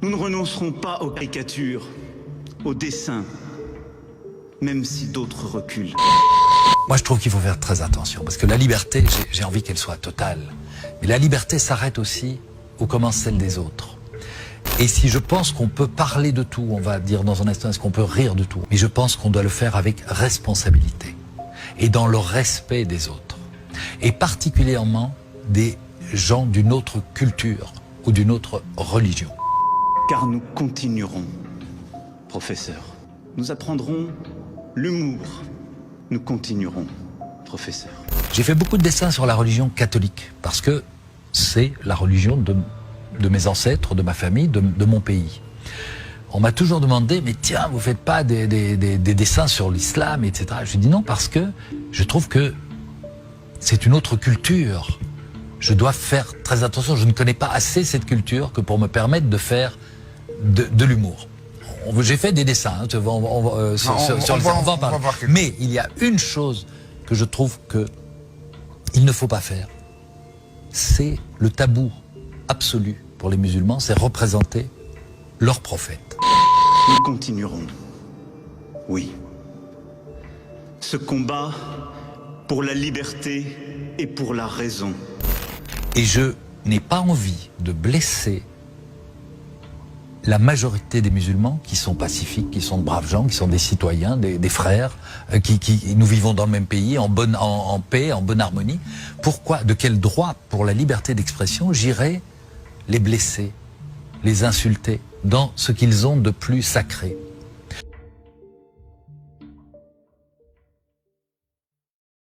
Nous ne renoncerons pas aux caricatures, aux dessins, même si d'autres reculent. Moi, je trouve qu'il faut faire très attention, parce que la liberté, j'ai envie qu'elle soit totale. Mais la liberté s'arrête aussi où commence celle des autres. Et si je pense qu'on peut parler de tout, on va dire dans un instant, est-ce qu'on peut rire de tout? Mais je pense qu'on doit le faire avec responsabilité et dans le respect des autres. Et particulièrement des gens d'une autre culture ou d'une autre religion. Car nous continuerons, professeur. Nous apprendrons l'humour. Nous continuerons, professeur. J'ai fait beaucoup de dessins sur la religion catholique, parce que c'est la religion de mes ancêtres, de ma famille, de mon pays. On m'a toujours demandé, mais tiens, vous faites pas des dessins sur l'islam, etc. Je dis non, parce que je trouve que c'est une autre culture. Je dois faire très attention, je ne connais pas assez cette culture que pour me permettre de faire de l'humour. J'ai fait des dessins, hein, on va en parler. Mais il y a une chose que je trouve que il ne faut pas faire. C'est le tabou absolu pour les musulmans, c'est représenter leur prophète. Nous continuerons. Oui. Ce combat pour la liberté et pour la raison. Et je n'ai pas envie de blesser la majorité des musulmans qui sont pacifiques, qui sont de braves gens, qui sont des citoyens, des frères, nous vivons dans le même pays, en paix, en bonne harmonie. Pourquoi, de quel droit, pour la liberté d'expression, j'irais les blesser, les insulter dans ce qu'ils ont de plus sacré?